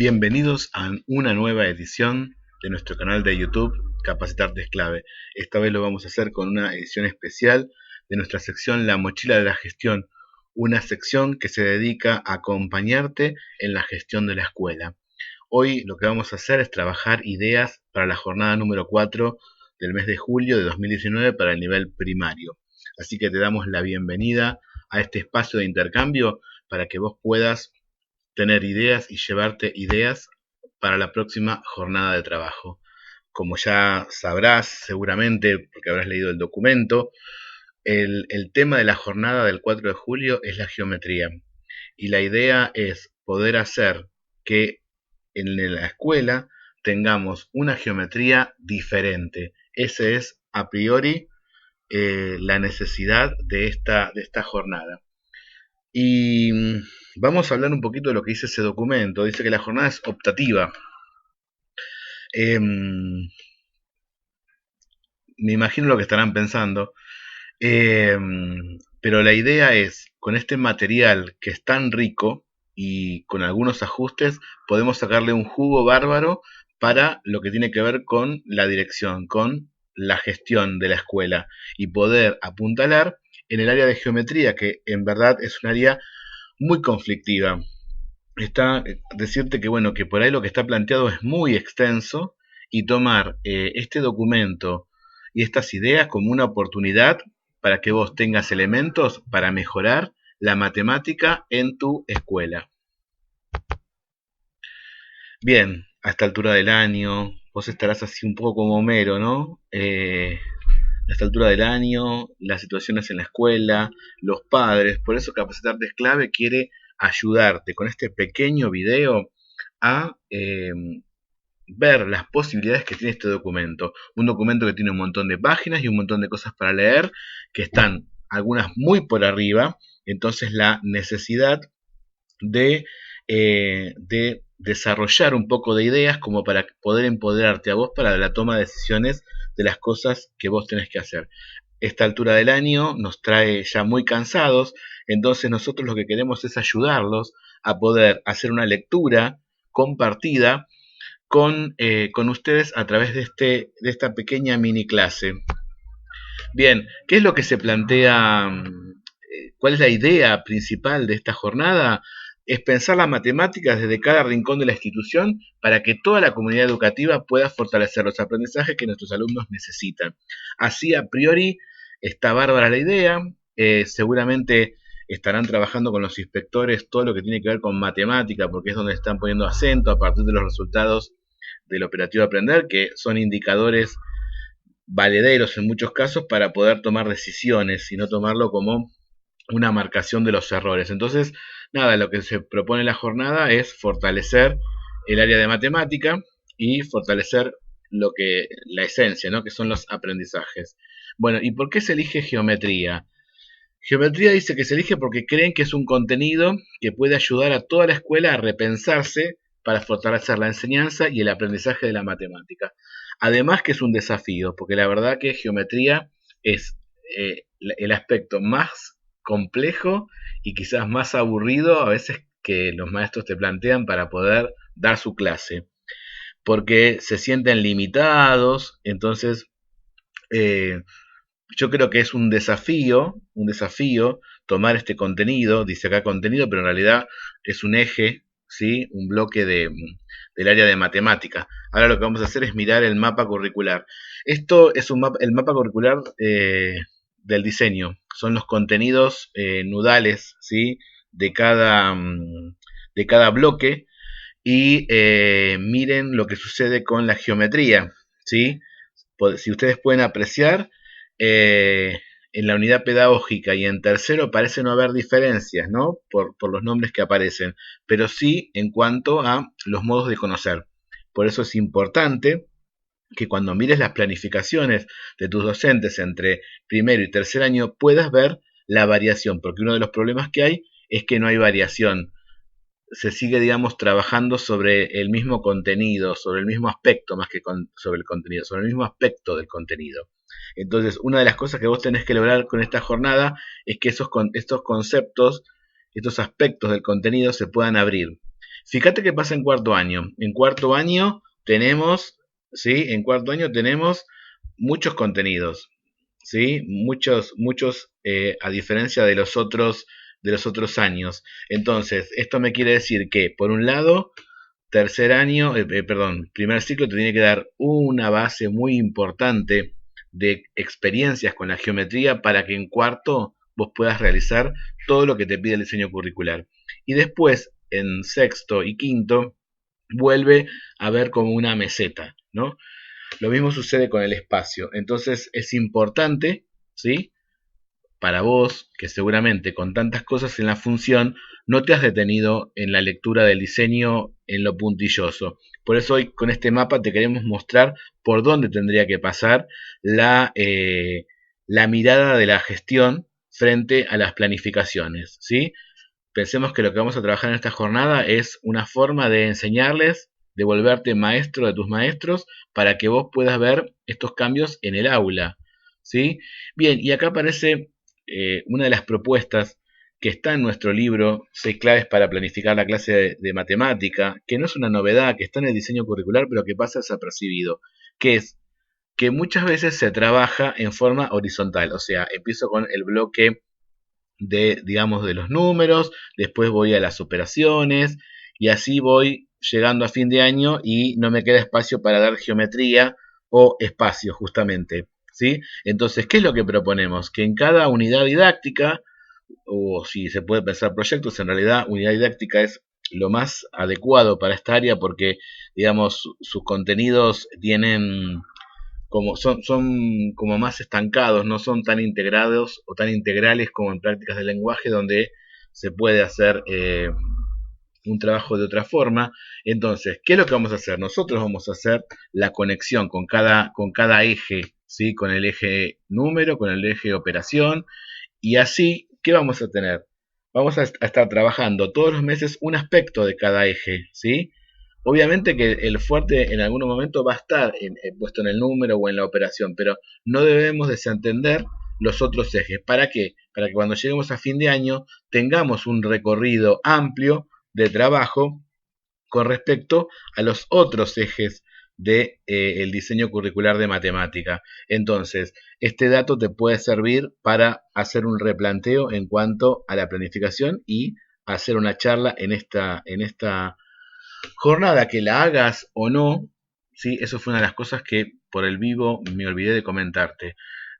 Bienvenidos a una nueva edición de nuestro canal de YouTube Capacitarte es clave. Esta vez lo vamos a hacer con una edición especial de nuestra sección La Mochila de la Gestión, una sección que se dedica a acompañarte en la gestión de la escuela. Hoy lo que vamos a hacer es trabajar ideas para la jornada número 4 del mes de julio de 2019 para el nivel primario. Así que te damos la bienvenida a este espacio de intercambio para que vos puedas tener ideas y llevarte ideas para la próxima jornada de trabajo. Como ya sabrás seguramente, porque habrás leído el documento, el tema de la jornada del 4 de julio es la geometría. Y la idea es poder hacer que en la escuela tengamos una geometría diferente. Ese es a priori la necesidad de esta jornada. Y vamos a hablar un poquito de lo que dice ese documento. Dice que la jornada es optativa. Me imagino lo que estarán pensando. Pero la idea es, con este material que es tan rico y con algunos ajustes, podemos sacarle un jugo bárbaro para lo que tiene que ver con la dirección, con la gestión de la escuela y poder apuntalar en el área de geometría, que en verdad es un área muy conflictiva. Está decirte que bueno, que por ahí lo que está planteado es muy extenso y tomar este documento y estas ideas como una oportunidad para que vos tengas elementos para mejorar la matemática en tu escuela. Bien, a esta altura del año, vos estarás así un poco como Homero, ¿no? A esta altura del año, las situaciones en la escuela, los padres, por eso Capacitarte es clave quiere ayudarte con este pequeño video a ver las posibilidades que tiene este documento. Un documento que tiene un montón de páginas y un montón de cosas para leer, que están algunas muy por arriba, entonces la necesidad de desarrollar un poco de ideas como para poder empoderarte a vos para la toma de decisiones de las cosas que vos tenés que hacer. Esta altura del año nos trae ya muy cansados, entonces nosotros lo que queremos es ayudarlos a poder hacer una lectura compartida con ustedes a través de esta pequeña mini clase. Bien, ¿qué es lo que se plantea? ¿Cuál es la idea principal de esta jornada? Es pensar las matemáticas desde cada rincón de la institución para que toda la comunidad educativa pueda fortalecer los aprendizajes que nuestros alumnos necesitan. Así, a priori, está bárbara la idea. Seguramente estarán trabajando con los inspectores todo lo que tiene que ver con matemática, porque es donde están poniendo acento a partir de los resultados del operativo Aprender, que son indicadores valederos en muchos casos para poder tomar decisiones y no tomarlo como una marcación de los errores. Entonces, nada, lo que se propone en la jornada es fortalecer el área de matemática y fortalecer la esencia, ¿no? Que son los aprendizajes. Bueno, ¿y por qué se elige geometría? Geometría dice que se elige porque creen que es un contenido que puede ayudar a toda la escuela a repensarse para fortalecer la enseñanza y el aprendizaje de la matemática. Además que es un desafío, porque la verdad que geometría es el aspecto más complejo y quizás más aburrido a veces que los maestros te plantean para poder dar su clase, porque se sienten limitados, entonces yo creo que es un desafío tomar este contenido, dice acá contenido, pero en realidad es un eje, ¿sí? Un bloque del área de matemática. Ahora lo que vamos a hacer es mirar el mapa curricular. Esto es el mapa curricular del diseño. Son los contenidos nudales, ¿sí? De cada bloque. Y miren lo que sucede con la geometría, ¿sí? Si ustedes pueden apreciar, en la unidad pedagógica y en tercero parece no haber diferencias, ¿no? Por los nombres que aparecen, pero sí en cuanto a los modos de conocer. Por eso es importante que cuando mires las planificaciones de tus docentes entre primero y tercer año puedas ver la variación, porque uno de los problemas que hay es que no hay variación. Se sigue, digamos, trabajando sobre el mismo contenido, sobre el mismo aspecto, más que sobre el contenido, sobre el mismo aspecto del contenido. Entonces, una de las cosas que vos tenés que lograr con esta jornada es que estos conceptos, estos aspectos del contenido se puedan abrir. Fíjate qué pasa en cuarto año. En cuarto año tenemos, ¿sí? En cuarto año tenemos muchos contenidos, ¿sí? Muchos, a diferencia de los otros años. Entonces, esto me quiere decir que, por un lado, primer ciclo te tiene que dar una base muy importante de experiencias con la geometría para que en cuarto vos puedas realizar todo lo que te pide el diseño curricular. Y después, en sexto y quinto, vuelve a ver como una meseta, ¿no? Lo mismo sucede con el espacio. Entonces es importante, ¿sí? Para vos, que seguramente con tantas cosas en la función, no te has detenido en la lectura del diseño en lo puntilloso. Por eso hoy con este mapa te queremos mostrar por dónde tendría que pasar la mirada de la gestión frente a las planificaciones, ¿sí? Pensemos que lo que vamos a trabajar en esta jornada es una forma de enseñarles, de volverte maestro de tus maestros, para que vos puedas ver estos cambios en el aula, ¿sí? Bien, y acá aparece una de las propuestas que está en nuestro libro, 6 claves para planificar la clase de matemática, que no es una novedad, que está en el diseño curricular, pero que pasa desapercibido, que es que muchas veces se trabaja en forma horizontal, o sea, empiezo con el bloque de, digamos, de los números, después voy a las operaciones y así voy llegando a fin de año y no me queda espacio para dar geometría o espacio justamente, ¿sí? Entonces, ¿qué es lo que proponemos? Que en cada unidad didáctica, o si se puede pensar proyectos, en realidad unidad didáctica es lo más adecuado para esta área porque, digamos, sus contenidos tienen como son como más estancados, no son tan integrados o tan integrales como en prácticas de lenguaje donde se puede hacer un trabajo de otra forma. Entonces, ¿qué es lo que vamos a hacer? Nosotros vamos a hacer la conexión con cada eje, ¿sí? Con el eje número, con el eje operación, y así, ¿qué vamos a tener? Vamos a estar trabajando todos los meses un aspecto de cada eje, ¿sí? Obviamente que el fuerte en algún momento va a estar puesto en el número o en la operación, pero no debemos desentender los otros ejes. ¿Para qué? Para que cuando lleguemos a fin de año tengamos un recorrido amplio de trabajo con respecto a los otros ejes de, el diseño curricular de matemática. Entonces, este dato te puede servir para hacer un replanteo en cuanto a la planificación y hacer una charla en esta jornada, que la hagas o no, ¿sí? Eso fue una de las cosas que por el vivo me olvidé de comentarte.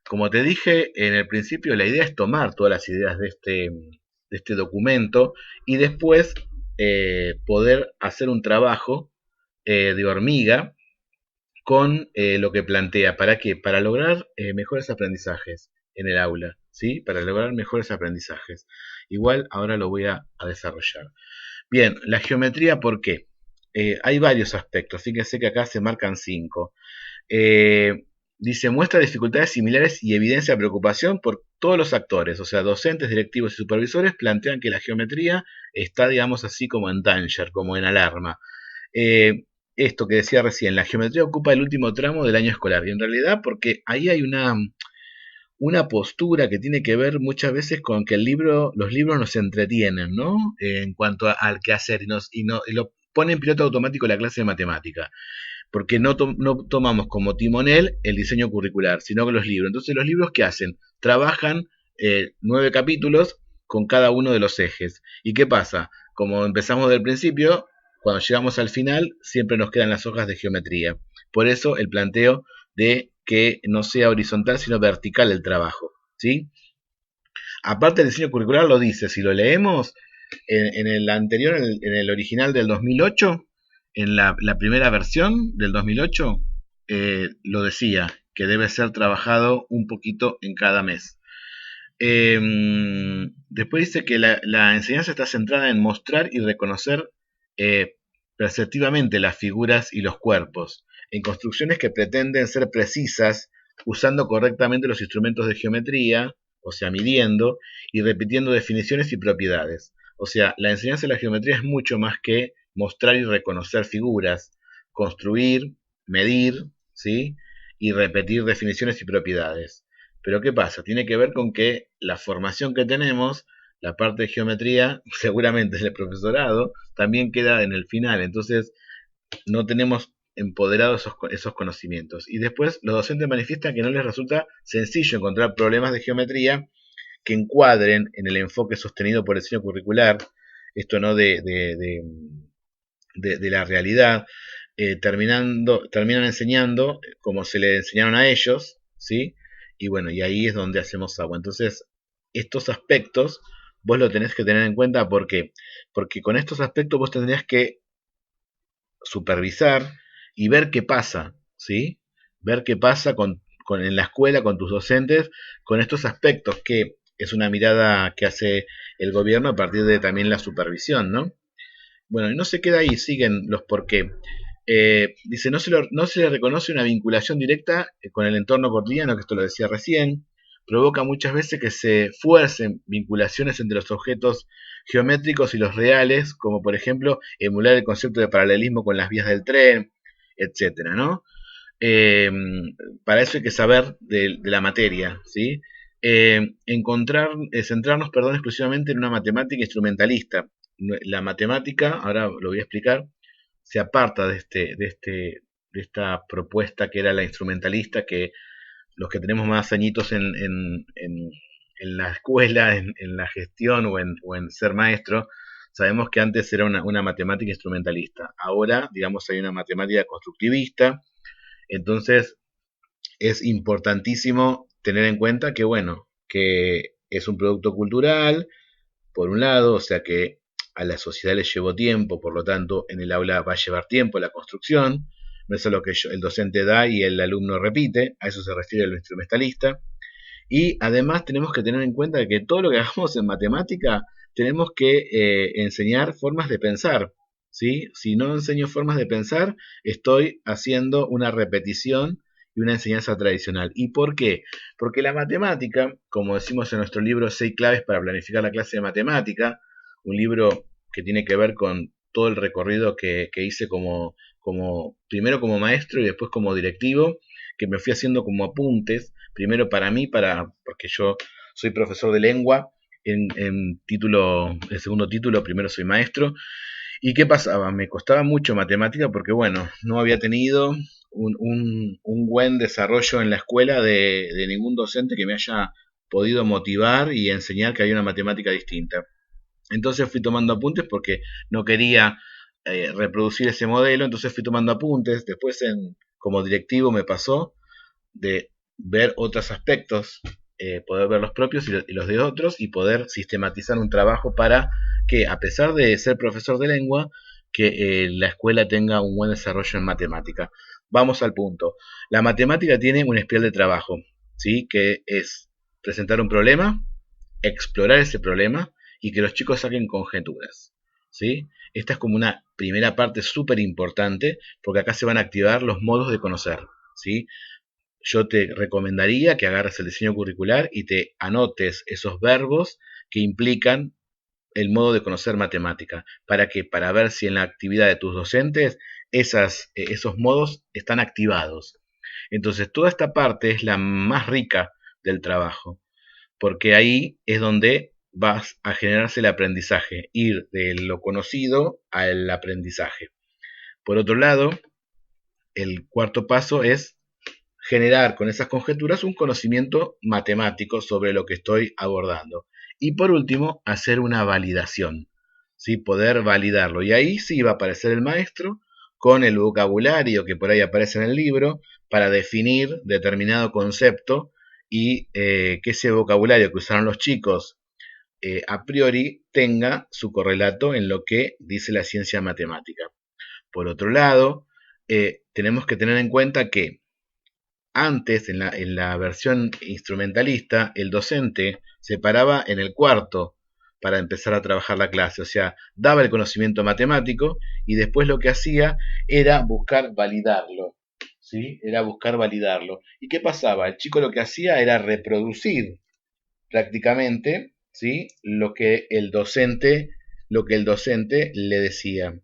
Como te dije en el principio, la idea es tomar todas las ideas de este documento y después poder hacer un trabajo de hormiga con lo que plantea. ¿Para qué? Para lograr mejores aprendizajes en el aula, ¿sí? Para lograr mejores aprendizajes. Igual ahora lo voy a desarrollar. Bien, la geometría, ¿por qué? Hay varios aspectos, fíjense que acá se marcan 5. Eh, Dice, muestra dificultades similares y evidencia preocupación por todos los actores, o sea, docentes, directivos y supervisores plantean que la geometría está, digamos así, como en danger, como en alarma. Esto que decía recién, la geometría ocupa el último tramo del año escolar, y en realidad porque ahí hay una postura que tiene que ver muchas veces con que los libros nos entretienen, ¿no? En cuanto al qué hacer y lo pone en piloto automático la clase de matemática, porque no tomamos como timonel el diseño curricular, sino que los libros. Entonces, los libros, ¿qué hacen? Trabajan 9 capítulos con cada uno de los ejes. ¿Y qué pasa? Como empezamos del principio, cuando llegamos al final, siempre nos quedan las hojas de geometría. Por eso el planteo de que no sea horizontal, sino vertical el trabajo, ¿sí? Aparte el diseño curricular lo dice, si lo leemos en el anterior, en el original del 2008, en la primera versión del 2008, lo decía, que debe ser trabajado un poquito en cada mes. Después dice que la enseñanza está centrada en mostrar y reconocer perceptivamente las figuras y los cuerpos, en construcciones que pretenden ser precisas, usando correctamente los instrumentos de geometría, o sea, midiendo y repitiendo definiciones y propiedades. O sea, la enseñanza de la geometría es mucho más que mostrar y reconocer figuras, construir, medir, ¿sí? Y repetir definiciones y propiedades. Pero ¿qué pasa? Tiene que ver con que la formación que tenemos la parte de geometría, seguramente en el profesorado, también queda en el final. Entonces, no tenemos empoderados esos conocimientos. Y después los docentes manifiestan que no les resulta sencillo encontrar problemas de geometría que encuadren en el enfoque sostenido por el diseño curricular, esto no de la realidad, terminan enseñando como se le enseñaron a ellos, ¿sí? Y bueno, y ahí es donde hacemos agua. Entonces, estos aspectos vos lo tenés que tener en cuenta, ¿por qué? Porque con estos aspectos vos tendrías que supervisar y ver qué pasa, ¿sí? Ver qué pasa en la escuela, con tus docentes, con estos aspectos, que es una mirada que hace el gobierno a partir de también la supervisión, ¿no? Bueno, y no se queda ahí, siguen los por qué. Dice, no se le reconoce una vinculación directa con el entorno cotidiano, que esto lo decía recién, provoca muchas veces que se fuercen vinculaciones entre los objetos geométricos y los reales, como por ejemplo emular el concepto de paralelismo con las vías del tren, etcétera, ¿no? Eh, para eso hay que saber de la materia, ¿sí? Centrarnos, perdón, exclusivamente en una matemática instrumentalista. La matemática, ahora lo voy a explicar, se aparta de esta propuesta que era la instrumentalista, que los que tenemos más añitos en la escuela, en la gestión o en ser maestro, sabemos que antes era una matemática instrumentalista. Ahora, digamos, hay una matemática constructivista. Entonces, es importantísimo tener en cuenta que, bueno, que es un producto cultural, por un lado, o sea que a la sociedad le llevó tiempo, por lo tanto, en el aula va a llevar tiempo la construcción, no es lo que el docente da y el alumno repite, a eso se refiere el instrumentalista. Y además tenemos que tener en cuenta que todo lo que hagamos en matemática tenemos que enseñar formas de pensar, ¿sí? Si no enseño formas de pensar, estoy haciendo una repetición y una enseñanza tradicional. ¿Y por qué? Porque la matemática, como decimos en nuestro libro 6 claves para planificar la clase de matemática, un libro que tiene que ver con todo el recorrido que hice primero como maestro y después como directivo, que me fui haciendo como apuntes, primero para mí, porque yo soy profesor de lengua, el segundo título, primero soy maestro. ¿Y qué pasaba? Me costaba mucho matemática porque, bueno, no había tenido un buen desarrollo en la escuela de ningún docente que me haya podido motivar y enseñar que había una matemática distinta. Entonces fui tomando apuntes porque no quería reproducir ese modelo, entonces fui tomando apuntes. Después, como directivo, me pasó de ver otros aspectos, poder ver los propios y los de otros y poder sistematizar un trabajo para que, a pesar de ser profesor de lengua, que la escuela tenga un buen desarrollo en matemática. Vamos al punto. La matemática tiene una espiral de trabajo, ¿sí? Que es presentar un problema, explorar ese problema y que los chicos saquen conjeturas, ¿sí? Esta es como una primera parte súper importante porque acá se van a activar los modos de conocer, ¿sí? Yo te recomendaría que agarres el diseño curricular y te anotes esos verbos que implican el modo de conocer matemática. ¿Para qué? Para ver si en la actividad de tus docentes esos modos están activados. Entonces, toda esta parte es la más rica del trabajo, porque ahí es donde vas a generarse el aprendizaje, ir de lo conocido al aprendizaje. Por otro lado, el cuarto paso es generar con esas conjeturas un conocimiento matemático sobre lo que estoy abordando. Y por último, hacer una validación, ¿sí? Poder validarlo. Y ahí sí va a aparecer el maestro con el vocabulario que por ahí aparece en el libro para definir determinado concepto y que ese vocabulario que usaron los chicos a priori tenga su correlato en lo que dice la ciencia matemática. Por otro lado, tenemos que tener en cuenta que antes, en la versión instrumentalista, el docente se paraba en el cuarto para empezar a trabajar la clase, o sea, daba el conocimiento matemático y después lo que hacía era buscar validarlo, ¿sí? Era buscar validarlo. ¿Y qué pasaba? El chico lo que hacía era reproducir prácticamente, ¿sí? Lo que el docente le decía.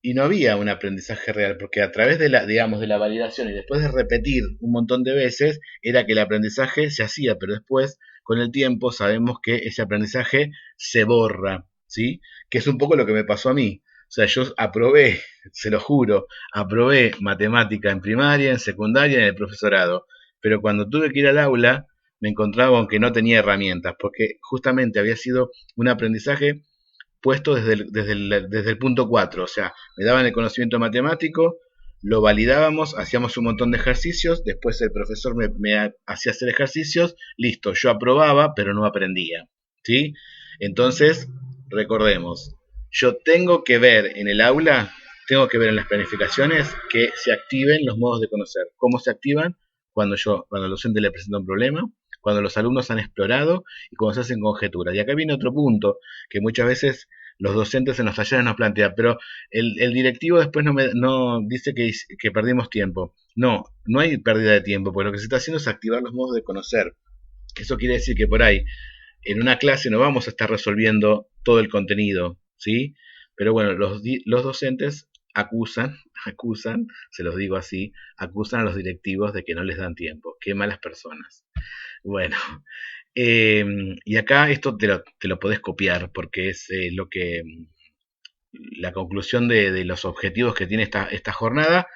Y no había un aprendizaje real, porque a través de digamos, de la validación y después de repetir un montón de veces, era que el aprendizaje se hacía, pero después, con el tiempo sabemos que ese aprendizaje se borra, ¿sí? Que es un poco lo que me pasó a mí. O sea, yo aprobé, se lo juro, aprobé matemática en primaria, en secundaria, en el profesorado. Pero cuando tuve que ir al aula, me encontraba aunque no tenía herramientas, porque justamente había sido un aprendizaje puesto desde el punto 4. O sea, me daban el conocimiento matemático, lo validábamos, hacíamos un montón de ejercicios, después el profesor me hacía hacer ejercicios, listo, yo aprobaba, pero no aprendía, ¿sí? Entonces, recordemos, yo tengo que ver en el aula, tengo que ver en las planificaciones que se activen los modos de conocer. ¿Cómo se activan? Cuando el docente le presenta un problema, cuando los alumnos han explorado y cuando se hacen conjeturas. Y acá viene otro punto que muchas veces los docentes en los talleres nos plantean, pero el directivo después no dice que perdimos tiempo. No, no hay pérdida de tiempo, porque lo que se está haciendo es activar los modos de conocer. Eso quiere decir que por ahí, en una clase no vamos a estar resolviendo todo el contenido, ¿sí? Pero bueno, los docentes acusan, se los digo así, acusan a los directivos de que no les dan tiempo. Qué malas personas. Bueno, y acá esto te lo podés copiar porque es la conclusión de los objetivos que tiene esta jornada,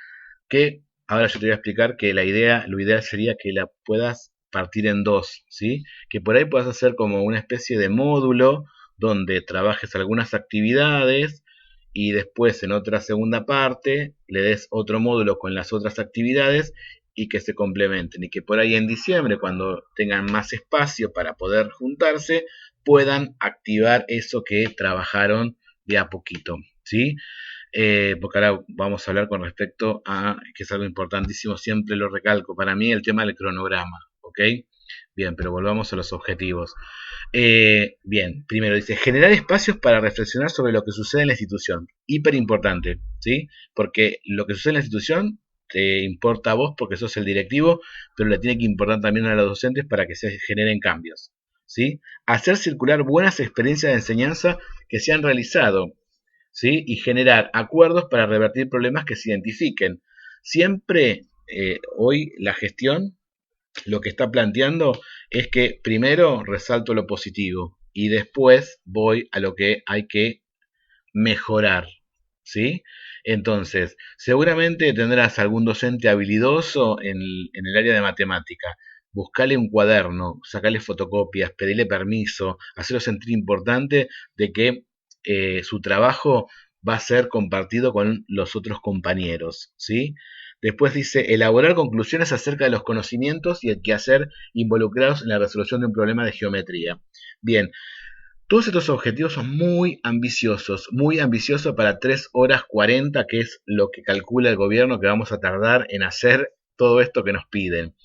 que ahora yo te voy a explicar que lo ideal sería que la puedas partir en dos, ¿sí? Que por ahí puedas hacer como una especie de módulo donde trabajes algunas actividades y después en otra segunda parte le des otro módulo con las otras actividades y que se complementen y que por ahí en diciembre, cuando tengan más espacio para poder juntarse, puedan activar eso que trabajaron de a poquito, ¿sí? Porque ahora vamos a hablar con respecto a, que es algo importantísimo, siempre lo recalco, para mí el tema del cronograma, ¿ok? Bien, pero volvamos a los objetivos. Bien, primero dice, generar espacios para reflexionar sobre lo que sucede en la institución. Hiper importante, ¿sí? Porque lo que sucede en la institución te importa a vos porque sos el directivo, pero le tiene que importar también a los docentes para que se generen cambios, ¿sí? Hacer circular buenas experiencias de enseñanza que se han realizado, ¿sí? Y generar acuerdos para revertir problemas que se identifiquen. Siempre hoy la gestión lo que está planteando es que primero resalto lo positivo y después voy a lo que hay que mejorar, ¿sí? Entonces, seguramente tendrás algún docente habilidoso en el área de matemática. Buscale un cuaderno, sacale fotocopias, pedirle permiso, hacerlo sentir importante de que su trabajo va a ser compartido con los otros compañeros, ¿sí? Después dice, elaborar conclusiones acerca de los conocimientos y el quehacer involucrados en la resolución de un problema de geometría. Bien, todos estos objetivos son muy ambiciosos para 3 horas 40, que es lo que calcula el gobierno que vamos a tardar en hacer todo esto que nos piden.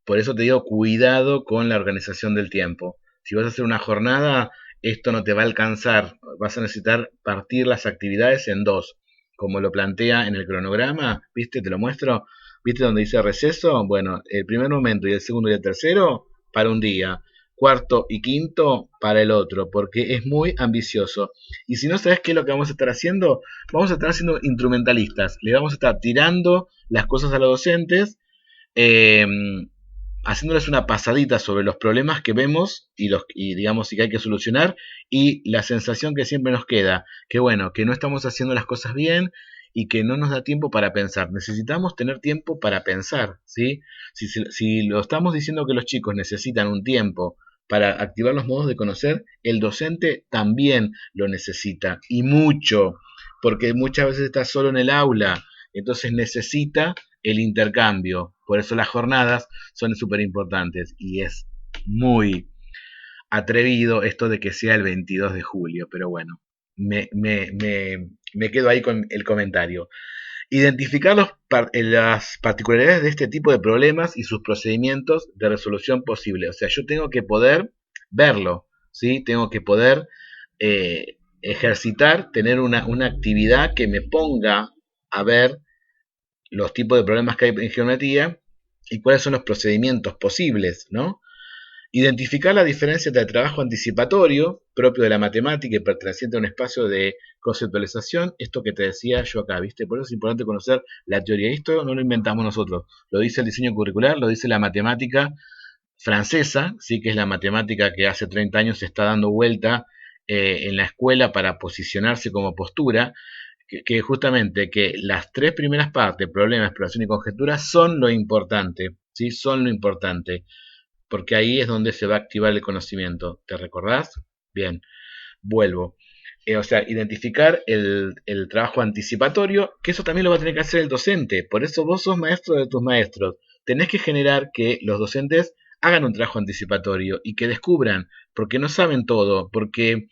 Por eso te digo, cuidado con la organización del tiempo. Si vas a hacer una jornada, esto no te va a alcanzar. Vas a necesitar partir las actividades en dos, como lo plantea en el cronograma. ¿Viste? Te lo muestro. ¿Viste donde dice receso? Bueno, el primer momento y el segundo y el tercero para un día. Cuarto y quinto para el otro, porque es muy ambicioso. Y si no sabes qué es lo que vamos a estar haciendo, vamos a estar siendo instrumentalistas. Le vamos a estar tirando las cosas a los docentes, eh, haciéndoles una pasadita sobre los problemas que vemos y digamos y que hay que solucionar, y la sensación que siempre nos queda, que bueno, que no estamos haciendo las cosas bien y que no nos da tiempo para pensar. Necesitamos tener tiempo para pensar, ¿sí? Si lo estamos diciendo que los chicos necesitan un tiempo para activar los modos de conocer, el docente también lo necesita, y mucho, porque muchas veces está solo en el aula, entonces necesita el intercambio. Por eso las jornadas son súper importantes y es muy atrevido esto de que sea el 22 de julio, pero bueno, me quedo ahí con el comentario. Identificar las particularidades de este tipo de problemas y sus procedimientos de resolución posible. O sea, yo tengo que poder verlo, ¿sí? Tengo que poder ejercitar, tener una actividad que me ponga a ver los tipos de problemas que hay en geometría y cuáles son los procedimientos posibles, ¿no? Identificar la diferencia entre el trabajo anticipatorio, propio de la matemática y perteneciente a un espacio de conceptualización, esto que te decía yo acá, ¿viste? Por eso es importante conocer la teoría. Esto no lo inventamos nosotros, lo dice el diseño curricular, lo dice la matemática, francesa, ¿sí? Que es la matemática que hace 30 años se está dando vuelta en la escuela para posicionarse como postura, que justamente que las tres primeras partes, problema, exploración y conjetura, son lo importante, ¿sí? Son lo importante, porque ahí es donde se va a activar el conocimiento. ¿Te recordás? Bien, vuelvo. O sea, identificar el trabajo anticipatorio, que eso también lo va a tener que hacer el docente. Por eso vos sos maestro de tus maestros. Tenés que generar que los docentes hagan un trabajo anticipatorio y que descubran, porque no saben todo, porque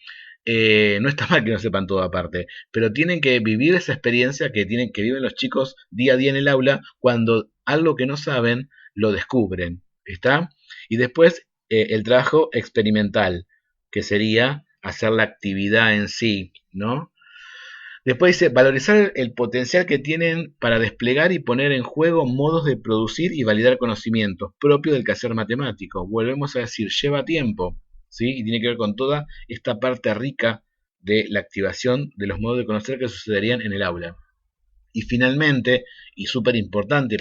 no está mal que no sepan todo aparte, pero tienen que vivir esa experiencia que viven los chicos día a día en el aula cuando algo que no saben lo descubren. ¿Está? Y después el trabajo experimental, que sería hacer la actividad en sí, ¿no? Después dice, valorizar el potencial que tienen para desplegar y poner en juego modos de producir y validar conocimientos propios del quehacer matemático. Volvemos a decir, lleva tiempo, ¿sí? Y tiene que ver con toda esta parte rica de la activación de los modos de conocer que sucederían en el aula. Y finalmente, y súper importante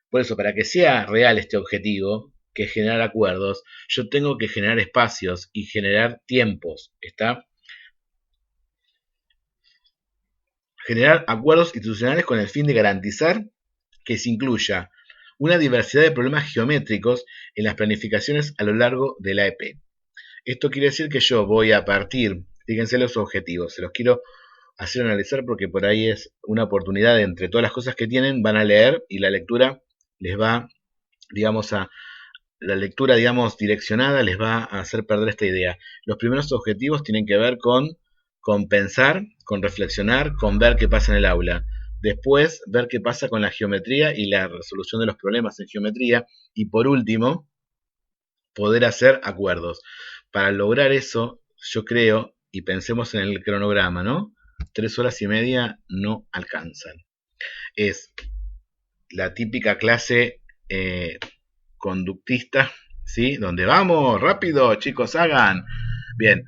por eso, para que sea real este objetivo, que es generar acuerdos, yo tengo que generar espacios y generar tiempos, ¿está? Generar acuerdos institucionales con el fin de garantizar que se incluya una diversidad de problemas geométricos en las planificaciones a lo largo de la EP. Esto quiere decir que yo voy a partir, fíjense los objetivos, se los quiero hacer analizar porque por ahí es una oportunidad de, entre todas las cosas que tienen, van a leer y la lectura les va, digamos, la lectura, digamos, direccionada les va a hacer perder esta idea. Los primeros objetivos tienen que ver con pensar, con reflexionar, con ver qué pasa en el aula. Después, ver qué pasa con la geometría y la resolución de los problemas en geometría. Y por último, poder hacer acuerdos. Para lograr eso, yo creo, y pensemos en el cronograma, ¿no? 3 horas y media no alcanzan. Es la típica clase conductista, ¿sí? Donde vamos, rápido, chicos, hagan. Bien,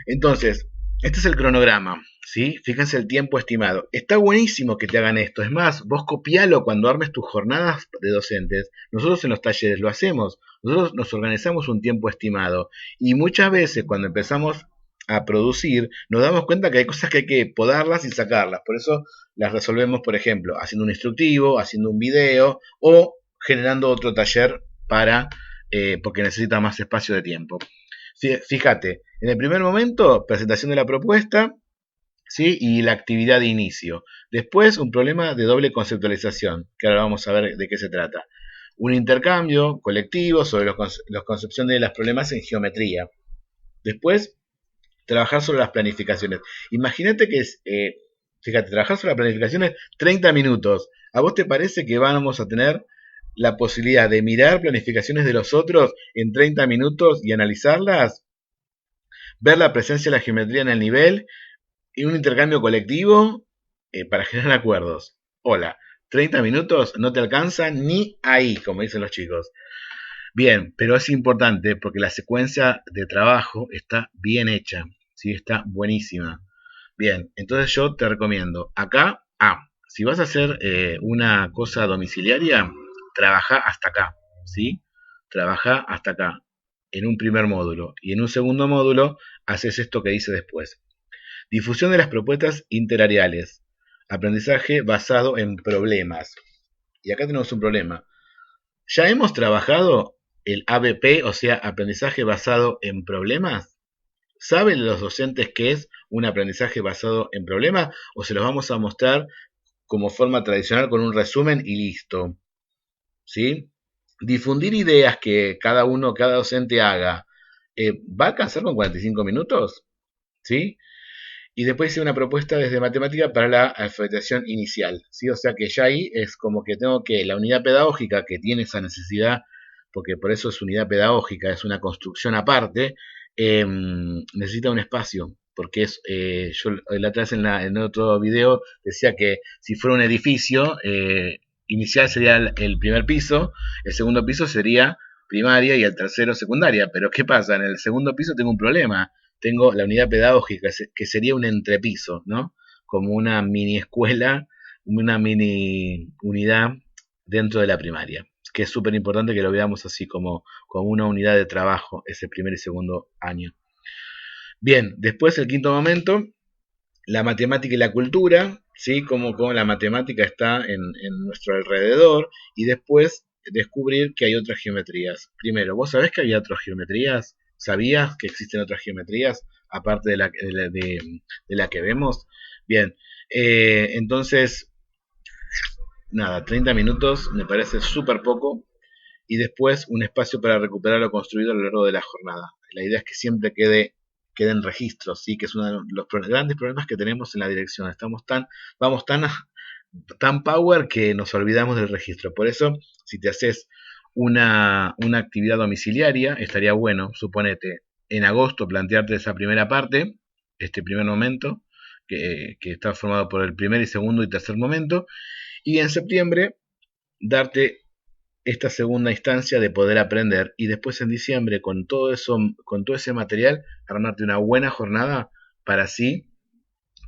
entonces, este es el cronograma, ¿sí? Fíjense el tiempo estimado. Está buenísimo que te hagan esto. Es más, vos copialo cuando armes tus jornadas de docentes. Nosotros en los talleres lo hacemos. Nosotros nos organizamos un tiempo estimado. Y muchas veces cuando empezamos a producir, nos damos cuenta que hay cosas que hay que podarlas y sacarlas. Por eso las resolvemos, por ejemplo, haciendo un instructivo, haciendo un video o generando otro taller porque necesita más espacio de tiempo. Fíjate, en el primer momento, presentación de la propuesta, ¿sí? Y la actividad de inicio. Después, un problema de doble conceptualización, que ahora vamos a ver de qué se trata. Un intercambio colectivo sobre la concepción de los problemas en geometría. Después, trabajar sobre las planificaciones. Imagínate que fíjate, trabajar sobre las planificaciones 30 minutos. ¿A vos te parece que vamos a tener la posibilidad de mirar planificaciones de los otros en 30 minutos y analizarlas? Ver la presencia de la geometría en el nivel y un intercambio colectivo para generar acuerdos. Hola, 30 minutos no te alcanzan ni ahí, como dicen los chicos. Bien, pero es importante porque la secuencia de trabajo está bien hecha, ¿sí? Está buenísima. Bien, entonces yo te recomiendo, acá, si vas a hacer una cosa domiciliaria, trabaja hasta acá, ¿sí? Trabaja hasta acá, en un primer módulo. Y en un segundo módulo, haces esto que dice después. Difusión de las propuestas interareales. Aprendizaje basado en problemas. Y acá tenemos un problema. Ya hemos trabajado el ABP, o sea, aprendizaje basado en problemas. ¿Saben los docentes qué es un aprendizaje basado en problemas? ¿O se los vamos a mostrar como forma tradicional con un resumen y listo? ¿Sí? Difundir ideas que cada docente haga. ¿Va a alcanzar con 45 minutos? ¿Sí? Y después hice una propuesta desde matemática para la alfabetización inicial, ¿sí? O sea que ya ahí es como que tengo que la unidad pedagógica que tiene esa necesidad, porque por eso es unidad pedagógica, es una construcción aparte, necesita un espacio, porque yo la otra vez en otro video decía que si fuera un edificio, inicial sería el primer piso, el segundo piso sería primaria y el tercero secundaria, pero ¿qué pasa? En el segundo piso tengo un problema, tengo la unidad pedagógica, que sería un entrepiso, ¿no? Como una mini escuela, una mini unidad dentro de la primaria. que es súper importante que lo veamos así como una unidad de trabajo, ese primer y segundo año. Bien, después el quinto momento, la matemática y la cultura, ¿sí? Como la matemática está en nuestro alrededor, y después descubrir que hay otras geometrías. Primero, ¿vos sabés que hay otras geometrías? ¿Sabías que existen otras geometrías aparte de la que vemos? Bien, entonces, nada, 30 minutos me parece súper poco, y después un espacio para recuperar lo construido a lo largo de la jornada. La idea es que siempre queden registros, ¿sí? Que es uno de los grandes problemas que tenemos en la dirección. Vamos tan power que nos olvidamos del registro. Por eso, si te haces una actividad domiciliaria, estaría bueno, suponete, en agosto plantearte esa primera parte, este primer momento, que está formado por el primer y segundo y tercer momento, y en septiembre darte esta segunda instancia de poder aprender, y después en diciembre con todo eso, con todo ese material, armarte una buena jornada para así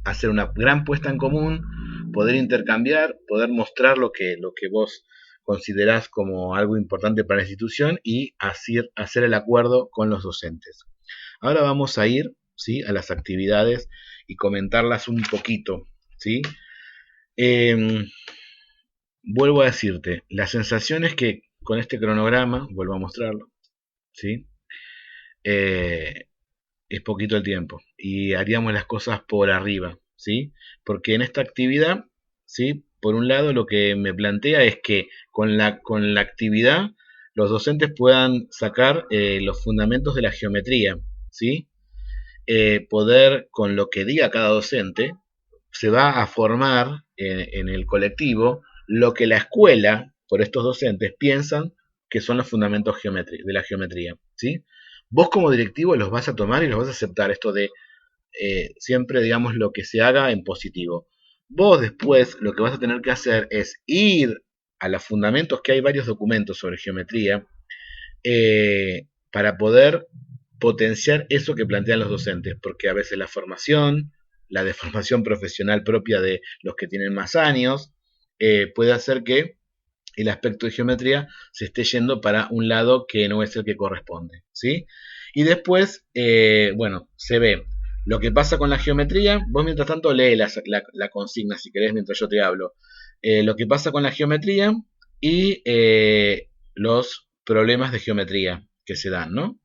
hacer una gran puesta en común, poder intercambiar, poder mostrar lo que vos considerás como algo importante para la institución, y hacer el acuerdo con los docentes. Ahora vamos a ir, ¿sí?, a las actividades y comentarlas un poquito, ¿sí? Eh, Vuelvo a decirte, la sensación es que con este cronograma, vuelvo a mostrarlo, ¿sí? Eh, es poquito el tiempo y haríamos las cosas por arriba, ¿sí? Porque en esta actividad, ¿sí? Por un lado, lo que me plantea es que con la actividad los docentes puedan sacar los fundamentos de la geometría, ¿sí? Poder, con lo que diga cada docente, se va a formar en el colectivo lo que la escuela, por estos docentes, piensan que son los fundamentos de la geometría, ¿sí? Vos como directivo los vas a tomar y los vas a aceptar, esto de siempre, digamos, lo que se haga en positivo. Vos después lo que vas a tener que hacer es ir a los fundamentos, que hay varios documentos sobre geometría, para poder potenciar eso que plantean los docentes, porque a veces la deformación profesional propia de los que tienen más años, puede hacer que el aspecto de geometría se esté yendo para un lado que no es el que corresponde, ¿sí? Y después, bueno, se ve lo que pasa con la geometría. Vos mientras tanto lee la consigna, si querés, mientras yo te hablo. Lo que pasa con la geometría y los problemas de geometría que se dan, ¿no?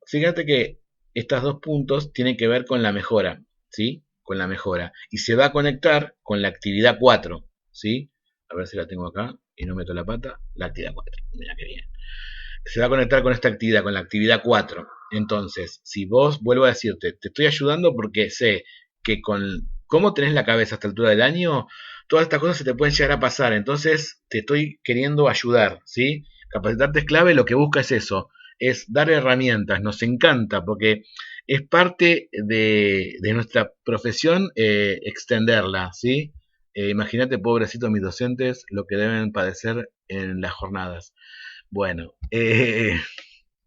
Fíjate que estos dos puntos tienen que ver con la mejora, ¿sí? Con la mejora. Y se va a conectar con la actividad 4, ¿sí? A ver si la tengo acá y no meto la pata. La actividad 4, mira qué bien. Se va a conectar con esta actividad, con la actividad 4. Entonces, si vos, vuelvo a decirte, te estoy ayudando porque sé que con cómo tenés la cabeza a esta altura del año, todas estas cosas se te pueden llegar a pasar. Entonces, te estoy queriendo ayudar, ¿sí? Capacitarte es clave, lo que busca es eso, es dar herramientas. Nos encanta porque es parte de nuestra profesión, extenderla, ¿sí? Imagínate, pobrecitos mis docentes, lo que deben padecer en las jornadas. Bueno,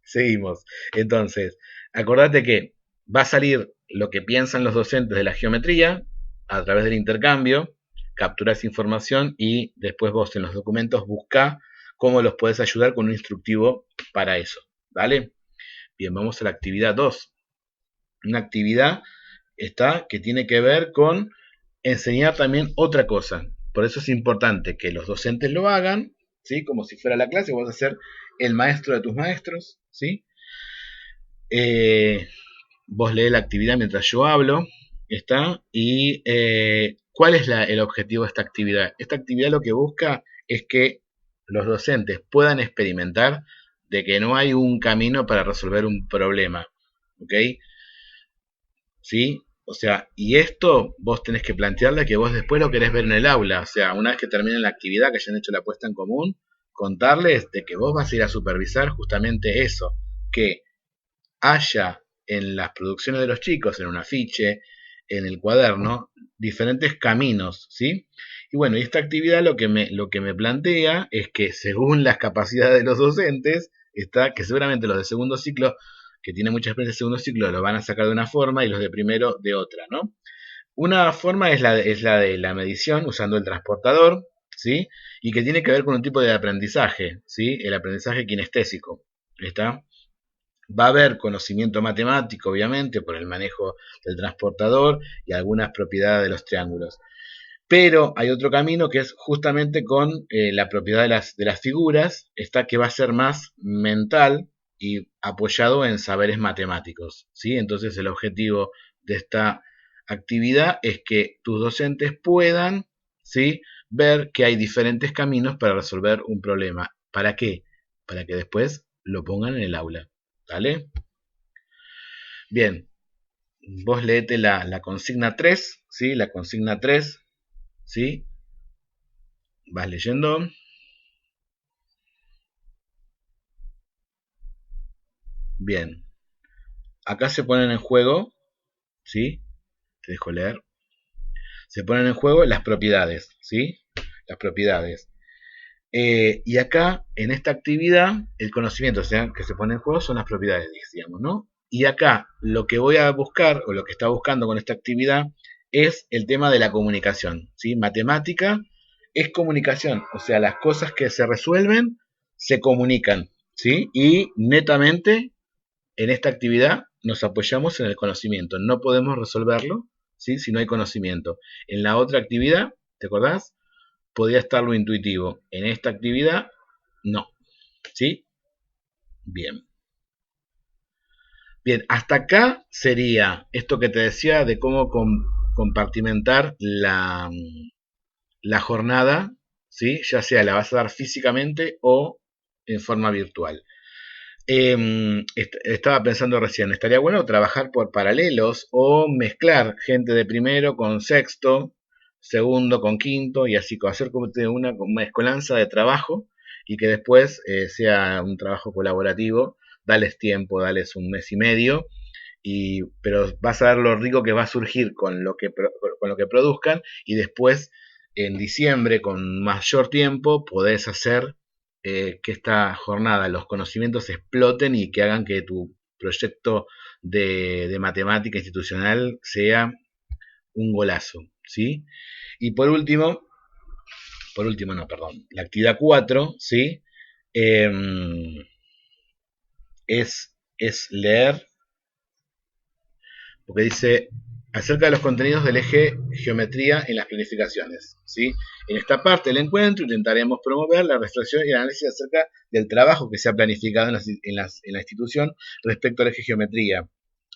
seguimos. Entonces, acordate que va a salir lo que piensan los docentes de la geometría a través del intercambio, capturás información y después vos en los documentos buscá cómo los podés ayudar con un instructivo para eso. ¿Vale? Bien, vamos a la actividad 2. Una actividad que tiene que ver con enseñar también otra cosa. Por eso es importante que los docentes lo hagan, ¿sí? Como si fuera la clase, vos vas a ser el maestro de tus maestros, ¿sí? Vos lees la actividad mientras yo hablo, ¿está? Y ¿cuál es el objetivo de esta actividad? Esta actividad lo que busca es que los docentes puedan experimentar de que no hay un camino para resolver un problema, ¿ok? ¿Sí? O sea, y esto vos tenés que plantearle que vos después lo querés ver en el aula. O sea, una vez que terminen la actividad, que hayan hecho la puesta en común, contarles de que vos vas a ir a supervisar justamente eso, que haya en las producciones de los chicos, en un afiche, en el cuaderno, diferentes caminos, ¿sí? Y bueno, y esta actividad lo que me plantea es que según las capacidades de los docentes, está que seguramente los de segundo ciclo, que tienen mucha experiencia de segundo ciclo, lo van a sacar de una forma y los de primero de otra, ¿no? Una forma es la de la medición usando el transportador, ¿sí? Y que tiene que ver con un tipo de aprendizaje, ¿sí? El aprendizaje kinestésico, ¿está? Va a haber conocimiento matemático, obviamente, por el manejo del transportador y algunas propiedades de los triángulos. Pero hay otro camino que es justamente con la propiedad de las figuras, está que va a ser más mental y apoyado en saberes matemáticos, ¿sí? Entonces el objetivo de esta actividad es que tus docentes puedan, ¿sí?, ver que hay diferentes caminos para resolver un problema. ¿Para qué? Para que después lo pongan en el aula. ¿Vale? Bien, vos leete la consigna 3, ¿sí? La consigna 3, ¿sí? Vas leyendo. Bien, acá se ponen en juego, ¿sí? Te dejo leer. Se ponen en juego las propiedades, ¿sí? Las propiedades. Y acá, en esta actividad, el conocimiento, o sea, que se pone en juego son las propiedades, digamos, ¿no? Y acá, lo que voy a buscar, o lo que está buscando con esta actividad, es el tema de la comunicación, ¿sí? Matemática es comunicación, o sea, las cosas que se resuelven se comunican, ¿sí? Y netamente, en esta actividad, nos apoyamos en el conocimiento. No podemos resolverlo, ¿sí?, si no hay conocimiento. En la otra actividad, ¿te acordás?, podía estar lo intuitivo. En esta actividad, no. ¿Sí? Bien. Bien, hasta acá sería esto que te decía de cómo compartimentar la jornada, ¿sí? Ya sea la vas a dar físicamente o en forma virtual. Estaba pensando recién, estaría bueno trabajar por paralelos o mezclar gente de primero con sexto, segundo con quinto y así hacer como una mezcolanza de trabajo y que después sea un trabajo colaborativo. Dales tiempo, dales un mes y medio, pero vas a ver lo rico que va a surgir con lo que produzcan y después en diciembre con mayor tiempo podés hacer que esta jornada los conocimientos exploten y que hagan que tu proyecto de matemática institucional sea un golazo, ¿sí? Y por último no, perdón, la actividad 4, ¿sí? Eh, es leer, porque dice acerca de los contenidos del eje geometría en las planificaciones, ¿sí? En esta parte del encuentro intentaremos promover la reflexión y el análisis acerca del trabajo que se ha planificado en la institución respecto al eje geometría,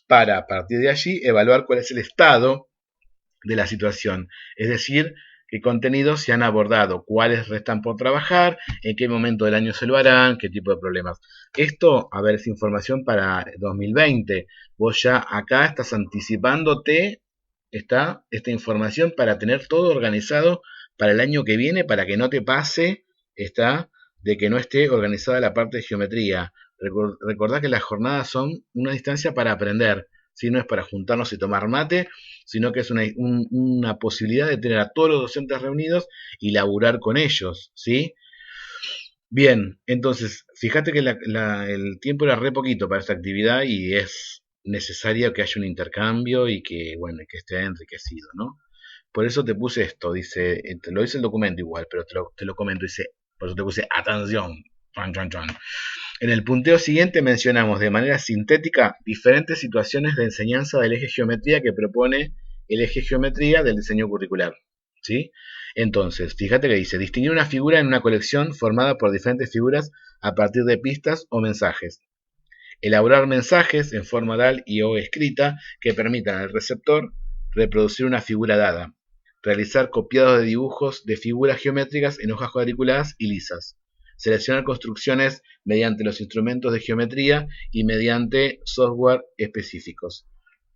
para a partir de allí evaluar cuál es el estado de la situación, es decir, qué contenidos se han abordado, cuáles restan por trabajar, en qué momento del año se lo harán, qué tipo de problemas. Esto, a ver, es información para 2020. Vos ya acá estás anticipándote esta información para tener todo organizado para el año que viene, para que no te pase de que no esté organizada la parte de geometría. Recordá que las jornadas son una distancia para aprender, ¿sí? No es para juntarnos y tomar mate, sino que es una posibilidad de tener a todos los docentes reunidos y laburar con ellos, ¿sí? Bien, entonces, fíjate que el tiempo era re poquito para esta actividad y es necesario que haya un intercambio y que, bueno, que esté enriquecido, ¿no? Por eso te puse esto, dice, te lo dice el documento igual, pero te lo comento, dice, por eso te puse atención. Chan, chan, chan. En el punteo siguiente mencionamos de manera sintética diferentes situaciones de enseñanza del eje geometría que propone el eje geometría del diseño curricular, ¿sí? Entonces, fíjate que dice, distinguir una figura en una colección formada por diferentes figuras a partir de pistas o mensajes. Elaborar mensajes en forma oral y o escrita que permitan al receptor reproducir una figura dada. Realizar copiados de dibujos de figuras geométricas en hojas cuadriculadas y lisas. Seleccionar construcciones mediante los instrumentos de geometría y mediante software específicos.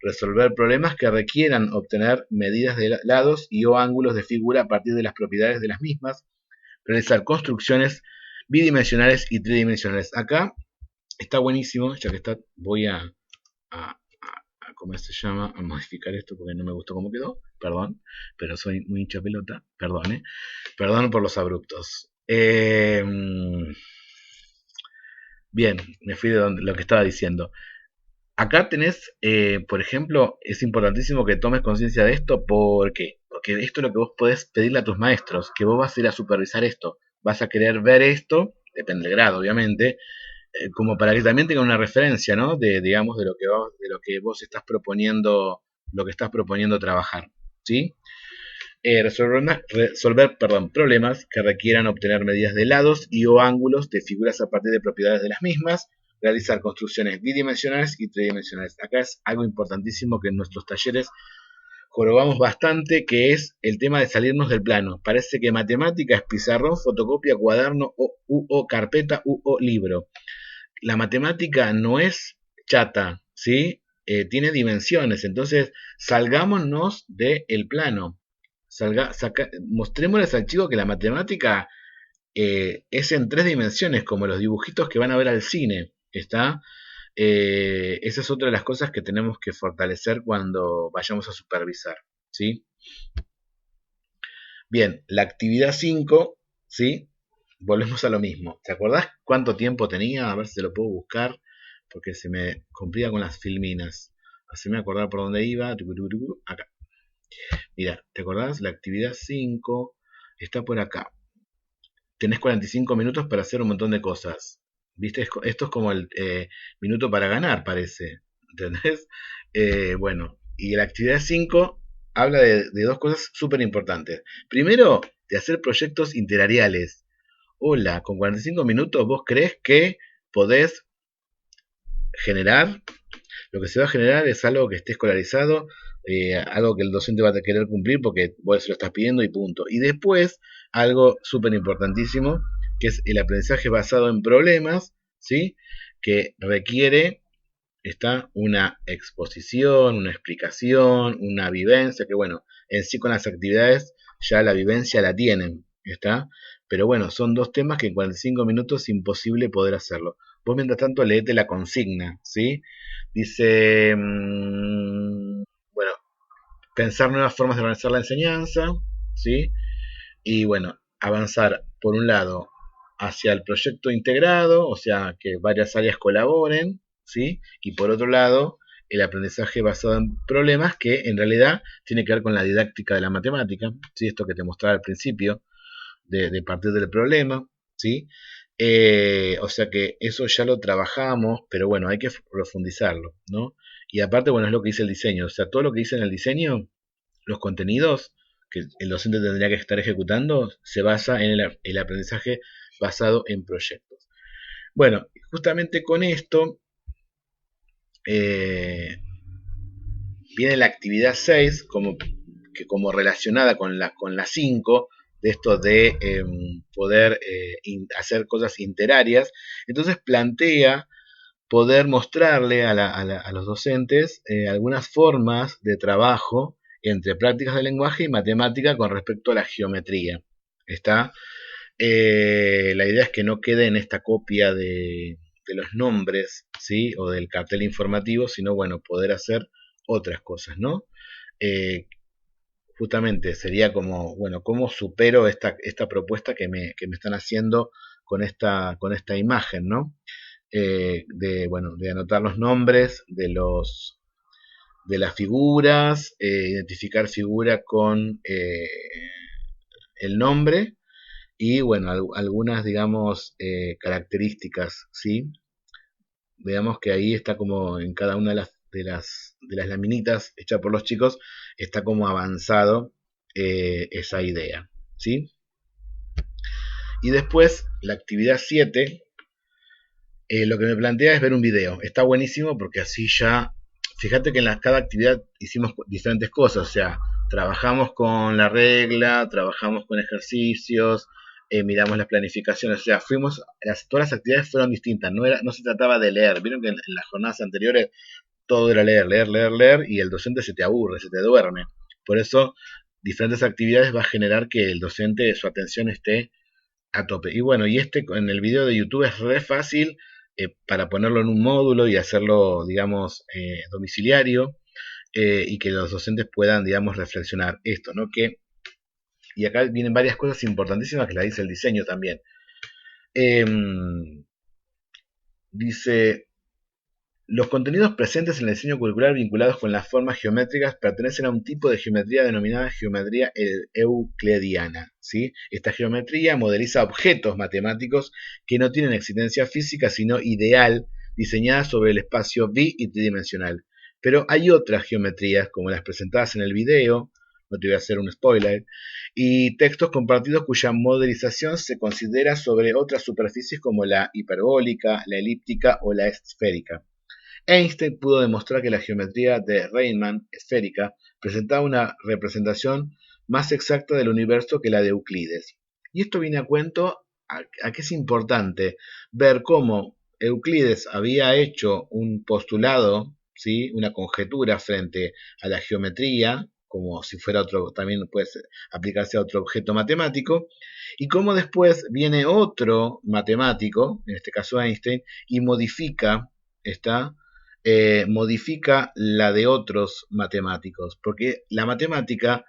Resolver problemas que requieran obtener medidas de lados y o ángulos de figura a partir de las propiedades de las mismas. Realizar construcciones bidimensionales y tridimensionales. Acá está buenísimo, ya que está, voy a ¿cómo se llama? A modificar esto porque no me gustó cómo quedó, perdón, pero soy muy hincha pelota, perdón, perdón por los abruptos. Bien, me fui de lo que estaba diciendo. Acá tenés, por ejemplo, es importantísimo que tomes conciencia de esto, ¿por qué? que esto es lo que vos podés pedirle a tus maestros, que vos vas a ir a supervisar esto, vas a querer ver esto, depende del grado, obviamente, como para que también tengan una referencia, ¿no? De, digamos, de lo que vos estás proponiendo, lo que estás proponiendo trabajar, ¿sí? Resolver problemas que requieran obtener medidas de lados y o ángulos de figuras a partir de propiedades de las mismas, realizar construcciones bidimensionales y tridimensionales. Acá es algo importantísimo que en nuestros talleres jorobamos bastante, que es el tema de salirnos del plano. Parece que matemática es pizarrón, fotocopia, cuaderno o carpeta o libro. La matemática no es chata, ¿sí? Tiene dimensiones, entonces salgámonos del plano. Mostrémosles al chico que la matemática es en 3 dimensiones, como los dibujitos que van a ver al cine, ¿está? Esa es otra de las cosas que tenemos que fortalecer cuando vayamos a supervisar, ¿sí? Bien, la actividad 5, ¿sí? Volvemos a lo mismo. ¿Te acordás cuánto tiempo tenía? A ver si se lo puedo buscar, porque se me complica con las filminas. Haceme acordar por dónde iba. Acá. Mira, ¿te acordás? La actividad 5 está por acá. Tenés 45 minutos para hacer un montón de cosas. ¿Viste? Esto es como el minuto para ganar, parece. ¿Entendés? Bueno, y la actividad 5 habla de dos cosas súper importantes. Primero, de hacer proyectos interariales. Hola, con 45 minutos vos crees que podés generar. Lo que se va a generar es algo que esté escolarizado, algo que el docente va a querer cumplir porque vos se lo estás pidiendo y punto. Y después, algo súper importantísimo, que es el aprendizaje basado en problemas, ¿sí? Que requiere una exposición, una explicación, una vivencia, que bueno, en sí con las actividades ya la vivencia la tienen, ¿está? Pero bueno, son dos temas que en 45 minutos es imposible poder hacerlo. Vos mientras tanto leete la consigna, ¿sí? Dice, bueno, pensar nuevas formas de organizar la enseñanza, ¿sí? Y bueno, avanzar por un lado hacia el proyecto integrado, o sea, que varias áreas colaboren, ¿sí? Y por otro lado, el aprendizaje basado en problemas, que en realidad tiene que ver con la didáctica de la matemática, ¿sí? Esto que te mostraba al principio, de partir del problema, ¿sí? O sea que eso ya lo trabajamos, pero bueno, hay que profundizarlo, ¿no? Y aparte, bueno, es lo que dice el diseño, o sea, todo lo que dice en el diseño, los contenidos que el docente tendría que estar ejecutando, se basa en el aprendizaje basado en proyectos. Bueno, justamente con esto eh, viene la actividad 6 como relacionada con la 5, de esto de poder hacer cosas interarias. Entonces plantea poder mostrarle a los docentes algunas formas de trabajo entre prácticas de lenguaje y matemática con respecto a la geometría. ¿Está? La idea es que no quede en esta copia de los nombres, ¿sí? O del cartel informativo, sino, bueno, poder hacer otras cosas, ¿no? Eh, Justamente sería como, bueno, ¿cómo supero esta propuesta que me están haciendo con esta imagen, ¿no? Bueno, de anotar los nombres de las figuras, identificar figura con el nombre y bueno, algunas, digamos, características, ¿sí? Veamos que ahí está como en cada una de las laminitas hechas por los chicos, está como avanzado esa idea, ¿sí? Y después, la actividad 7, lo que me plantea es ver un video. Está buenísimo porque así ya, fíjate que en cada actividad hicimos diferentes cosas, o sea, trabajamos con la regla, trabajamos con ejercicios, miramos las planificaciones, o sea, todas las actividades fueron distintas, no se trataba de leer, vieron que en las jornadas anteriores todo era leer, leer, leer, leer, y el docente se te aburre, se te duerme. Por eso, diferentes actividades va a generar que el docente, su atención esté a tope. Y bueno, y en el video de YouTube es re fácil para ponerlo en un módulo y hacerlo, digamos, domiciliario, y que los docentes puedan, digamos, reflexionar esto, ¿no? Y acá vienen varias cosas importantísimas que la dice el diseño también. Dice, Los contenidos presentes en el diseño curricular vinculados con las formas geométricas pertenecen a un tipo de geometría denominada geometría euclidiana, ¿sí? Esta geometría modeliza objetos matemáticos que no tienen existencia física, sino ideal, diseñada sobre el espacio bi y tridimensional. Pero hay otras geometrías, como las presentadas en el video, no te voy a hacer un spoiler, y textos compartidos cuya modelización se considera sobre otras superficies como la hiperbólica, la elíptica o la esférica. Einstein pudo demostrar que la geometría de Riemann esférica presentaba una representación más exacta del universo que la de Euclides. Y esto viene a cuento a que es importante ver cómo Euclides había hecho un postulado, ¿sí? Una conjetura frente a la geometría, como si fuera otro, también puede aplicarse a otro objeto matemático, y cómo después viene otro matemático, en este caso Einstein, y modifica la de otros matemáticos, porque la matemática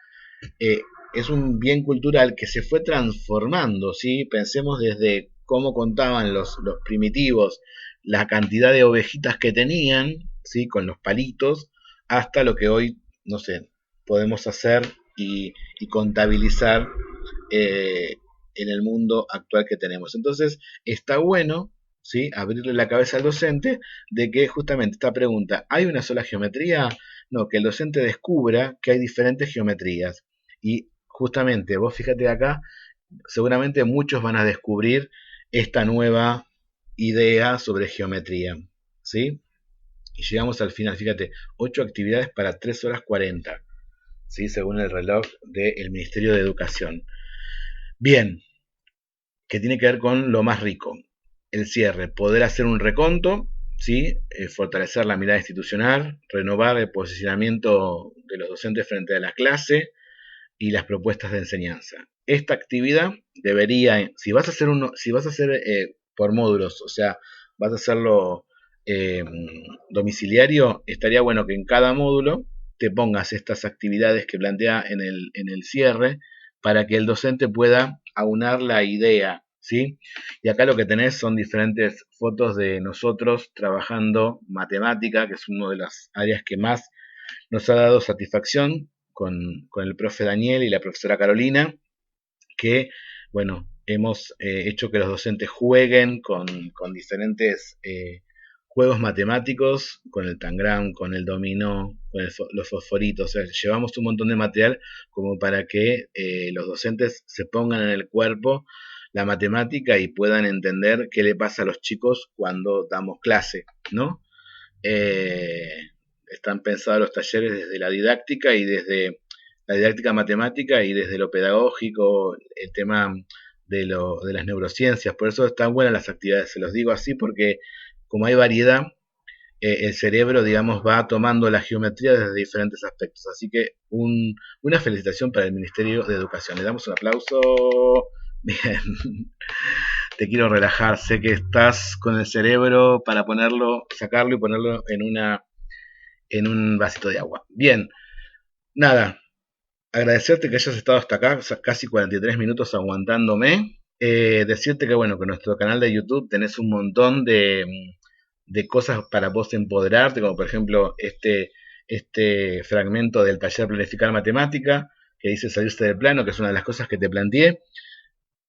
eh, es un bien cultural que se fue transformando, ¿sí? Pensemos desde cómo contaban los primitivos la cantidad de ovejitas que tenían, ¿sí? Con los palitos, hasta lo que hoy, no sé, podemos hacer y contabilizar eh, en el mundo actual que tenemos. Entonces, está bueno, ¿sí? Abrirle la cabeza al docente de que justamente esta pregunta, ¿hay una sola geometría? No, que el docente descubra que hay diferentes geometrías. Y justamente, vos fíjate acá, seguramente muchos van a descubrir esta nueva idea sobre geometría, ¿sí? Y llegamos al final, fíjate, 8 actividades para 3 horas 40, ¿sí? Según el reloj del Ministerio de Educación. Bien, que tiene que ver con lo más rico, el cierre, poder hacer un reconto, ¿sí? Fortalecer la mirada institucional, renovar el posicionamiento de los docentes frente a la clase y las propuestas de enseñanza. Esta actividad debería, si vas a hacer por módulos, o sea, vas a hacerlo domiciliario, estaría bueno que en cada módulo te pongas estas actividades que plantea en el cierre para que el docente pueda aunar la idea, ¿sí? Y acá lo que tenés son diferentes fotos de nosotros trabajando matemática, que es una de las áreas que más nos ha dado satisfacción con el profe Daniel y la profesora Carolina, que, bueno, hemos hecho que los docentes jueguen con diferentes juegos matemáticos, con el tangram, con el dominó, con los fosforitos. O sea, llevamos un montón de material como para que los docentes se pongan en el cuerpo la matemática y puedan entender qué le pasa a los chicos cuando damos clase, ¿no? Eh, Están pensados los talleres desde la didáctica y desde la didáctica matemática y desde lo pedagógico, el tema de las neurociencias. Por eso están buenas las actividades, se los digo así porque como hay variedad, el cerebro, digamos, va tomando la geometría desde diferentes aspectos. Así que una felicitación para el Ministerio de Educación. Le damos un aplauso. Bien, te quiero relajar. Sé que estás con el cerebro para sacarlo y ponerlo en un vasito de agua. Bien, nada, agradecerte que hayas estado hasta acá, casi 43 minutos aguantándome. Decirte que bueno, que nuestro canal de YouTube tenés un montón de cosas para vos empoderarte, como por ejemplo este fragmento del taller Planificar Matemática, que dice salirse del plano, que es una de las cosas que te planteé.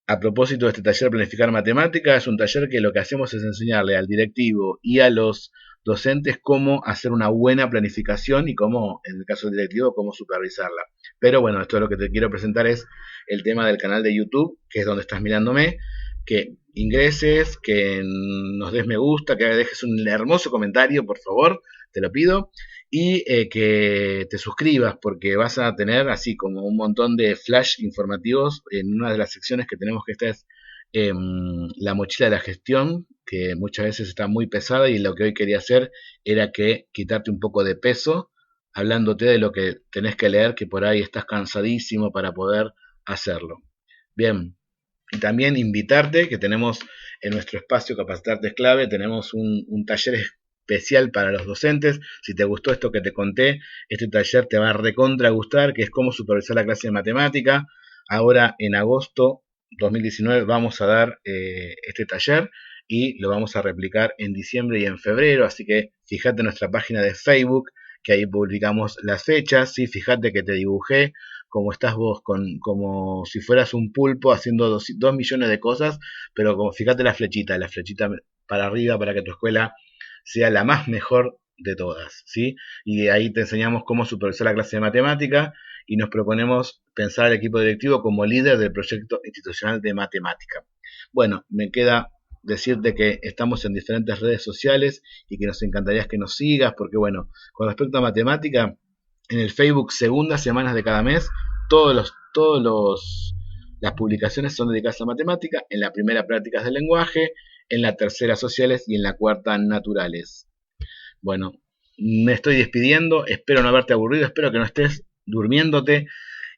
A propósito de este taller Planificar Matemática, es un taller que lo que hacemos es enseñarle al directivo y a los docentes cómo hacer una buena planificación y cómo, en el caso del directivo, cómo supervisarla. Pero bueno, esto lo que te quiero presentar es el tema del canal de YouTube, que es donde estás mirándome, que ingreses, que nos des me gusta, que dejes un hermoso comentario, por favor, te lo pido, y que te suscribas porque vas a tener así como un montón de flash informativos en una de las secciones que tenemos, que esta es la mochila de la gestión, que muchas veces está muy pesada y lo que hoy quería hacer era que quitarte un poco de peso hablándote de lo que tenés que leer, que por ahí estás cansadísimo para poder hacerlo. Bien, y también invitarte que tenemos en nuestro espacio Capacitarte es Clave, tenemos un taller especial para los docentes. Si te gustó esto que te conté, este taller te va a recontra gustar, que es cómo supervisar la clase de matemática. Ahora en agosto 2019 vamos a dar este taller y lo vamos a replicar en diciembre y en febrero, así que fíjate en nuestra página de Facebook, que ahí publicamos las fechas, ¿sí? Fíjate que te dibujé como estás vos, como si fueras un pulpo haciendo 2 millones de cosas, pero como fíjate la flechita para arriba para que tu escuela sea la más mejor de todas, ¿sí? Y ahí te enseñamos cómo supervisar la clase de matemática y nos proponemos pensar al equipo directivo como líder del proyecto institucional de matemática. Bueno, me queda decirte que estamos en diferentes redes sociales y que nos encantaría que nos sigas, porque bueno, con respecto a matemática, en el Facebook segundas semanas de cada mes, las publicaciones son dedicadas a matemática, en la primera prácticas del lenguaje, en la tercera sociales y en la cuarta naturales. Bueno, me estoy despidiendo, espero no haberte aburrido, espero que no estés durmiéndote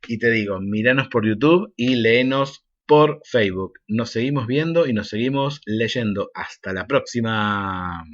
y te digo, miranos por YouTube y léenos por Facebook. Nos seguimos viendo y nos seguimos leyendo. Hasta la próxima.